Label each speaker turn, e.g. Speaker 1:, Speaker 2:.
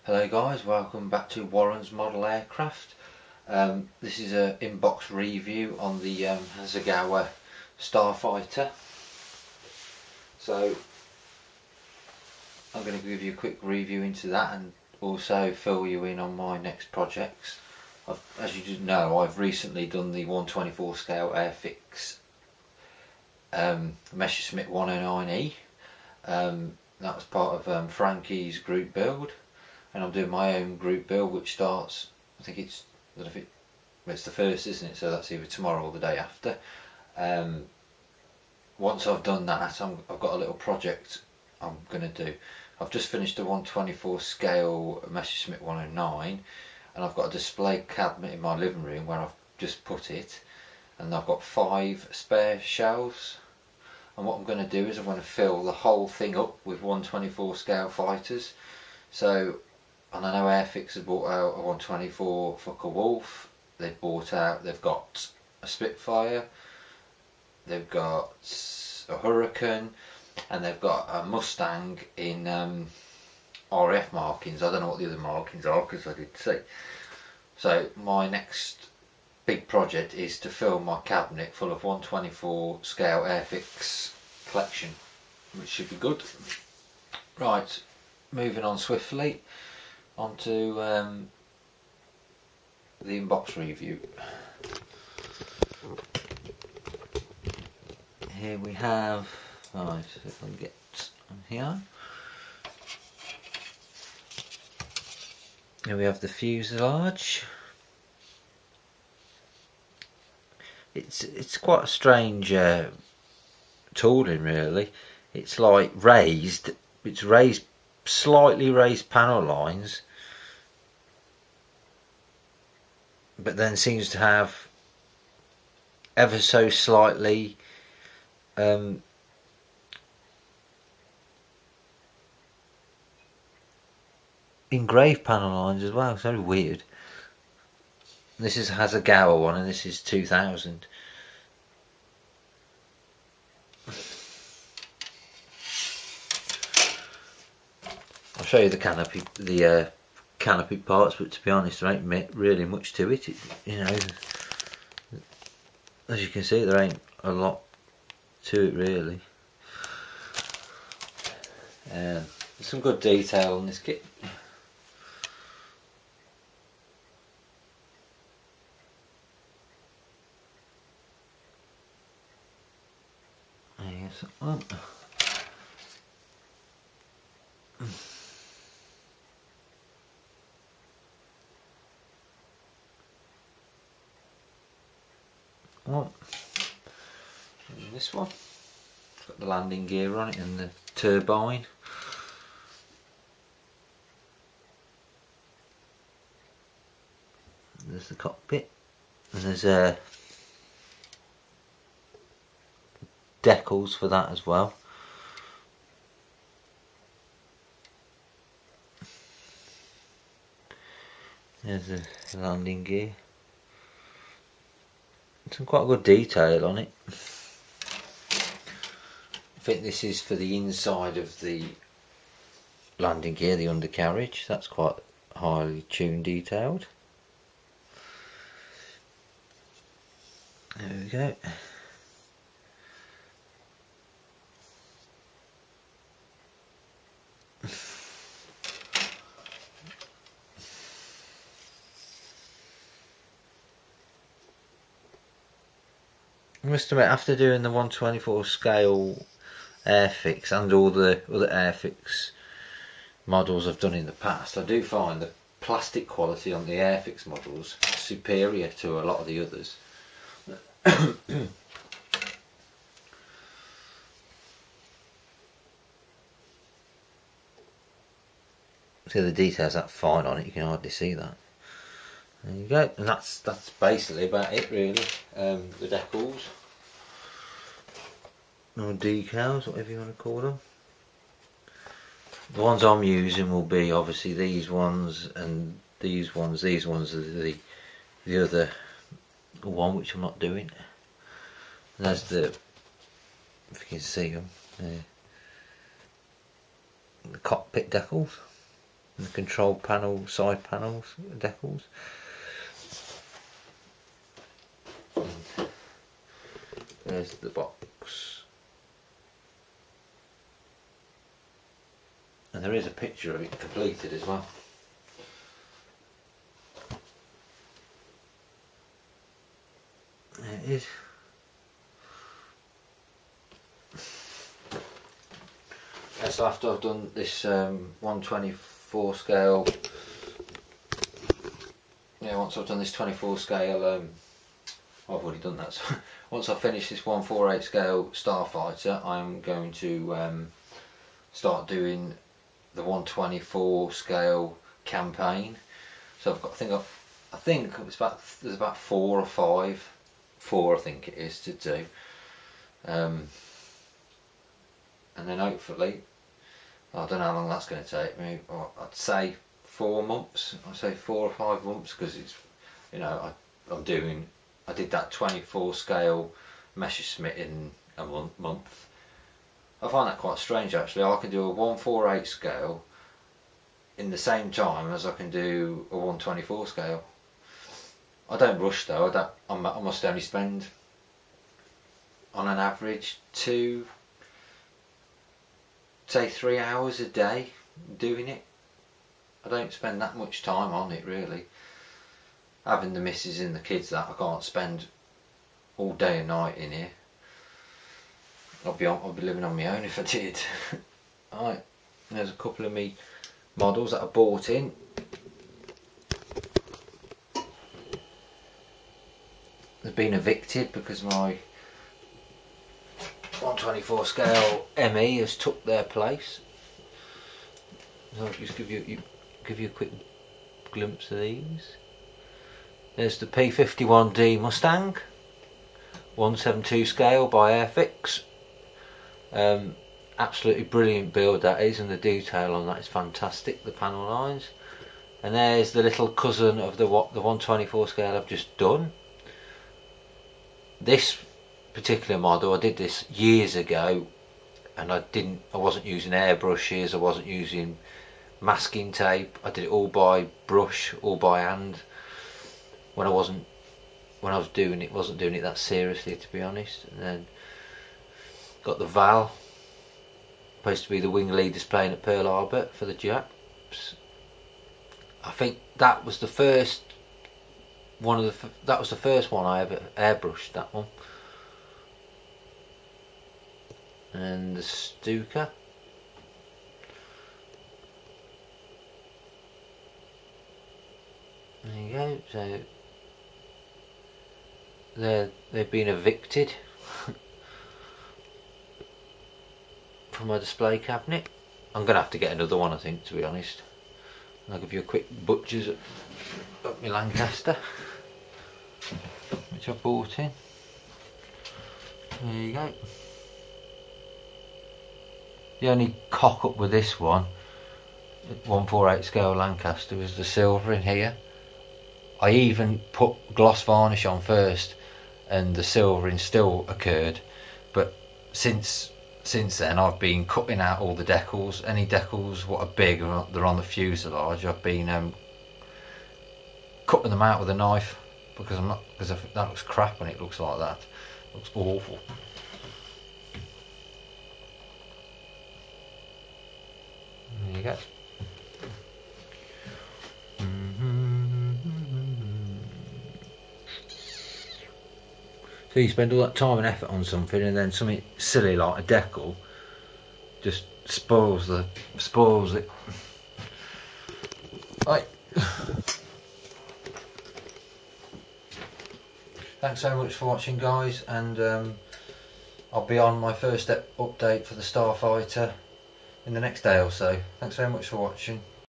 Speaker 1: Hello guys, welcome back to Warren's Model Aircraft. This is an inbox review on the Hasagawa Starfighter. So I'm going to give you a quick review into that and also fill you in on my next projects. As you did know, I've recently done the 124 scale Airfix Messerschmitt 109E. That was part of Frankie's group build. And I'm doing my own group build, which starts, I think it's the first, isn't it? So that's either tomorrow or the day after. Once I've done that, I've got a little project I'm going to do. I've just finished a 124 scale Messerschmitt 109, and I've got a display cabinet in my living room where I've just put it, and I've got 5 spare shelves. And what I'm going to do is I'm going to fill the whole thing up with 124 scale fighters. So, and I know Airfix has brought out a 124 Focke-Wulf. They've got a Spitfire, they've got a Hurricane, and they've got a Mustang in RAF markings. I don't know what the other markings are because I did see. So my next big project is to fill my cabinet full of 124 scale Airfix collection, which should be good. Right, moving on swiftly onto the inbox review. Here we have, right, if I can get on here. Here we have the fuselage. It's quite a strange tooling, really. It's like raised. It's raised, slightly raised panel lines, but then seems to have ever so slightly engraved panel lines as well. It's very weird. This is a Hasagawa one, and this is 2000. I'll show you the canopy parts, but to be honest, there ain't really much to it. You know, as you can see, there ain't a lot to it really. There's some good detail on this kit. There's one. And this one, it's got the landing gear on it and the turbine. There's the cockpit, and there's decals for that as well. There's the landing gear. Some quite good detail on it. I think this is for the inside of the landing gear, the undercarriage. That's quite highly tuned, detailed. There we go. I must admit, after doing the 124 scale Airfix and all the other Airfix models I've done in the past, I do find the plastic quality on the Airfix models superior to a lot of the others. See, the details that fine on it, you can hardly see that. There you go, and that's basically about it really. The decals, or decals, whatever you want to call them. The ones I'm using will be obviously these ones and these ones. These ones are the other one, which I'm not doing. And there's the, if you can see them, the cockpit decals. and the control panel, side panels, decals. There's the box, and there is a picture of it completed as well. There it is. So after I've done this 124 scale, yeah, once I've done this 24 scale, I've already done that. So once I finish this 148 scale Starfighter, I'm going to start doing the 124 scale campaign. So I've got, I think it's about, there's about 4 or 5, I think it is to do, and then hopefully, I don't know how long that's going to take me. I'd say 4 months. I'd say 4 or 5 months, because it's, you know, I did that 24 scale Messerschmitt in a month. I find that quite strange actually. I can do a 148 scale in the same time as I can do a 124 scale. I don't rush though. I must only spend, on an average, 3 hours a day doing it. I don't spend that much time on it really. Having the missus and the kids, that I can't spend all day and night in here. I'd be living on my own if I did. Alright, there's a couple of me models that I bought in. They've been evicted because my 124 scale ME has took their place. So I'll just give you a quick glimpse of these. There's the P51D Mustang, 172 scale by Airfix. Absolutely brilliant build that is, and the detail on that is fantastic, the panel lines. And there's the little cousin of the 124 scale I've just done. This particular model, I did this years ago, and I wasn't using airbrushes, I wasn't using masking tape. I did it all by brush, all by hand. When I wasn't doing it, wasn't doing it that seriously, to be honest. And then got the Val, supposed to be the wing leaders playing at Pearl Harbor for the Japs. I think that was the first one I ever airbrushed, that one. And the Stuka. There you go. So they've been evicted from my display cabinet. I'm gonna have to get another one, I think, to be honest. I'll give you a quick butcher's at my Lancaster, which I bought in. There you go. The only cock up with this one, 148 scale Lancaster, was the silver in here. I even put gloss varnish on first, and the silvering still occurred. But since then, I've been cutting out all the decals. Any decals what are big, they're on the fuselage. I've been cutting them out with a knife, because that looks crap when it looks like that. It looks awful. There you go. So you spend all that time and effort on something, and then something silly like a decal just spoils it. Right. Thanks so much for watching, guys, and I'll be on my first update for the Starfighter in the next day or so. Thanks very much for watching.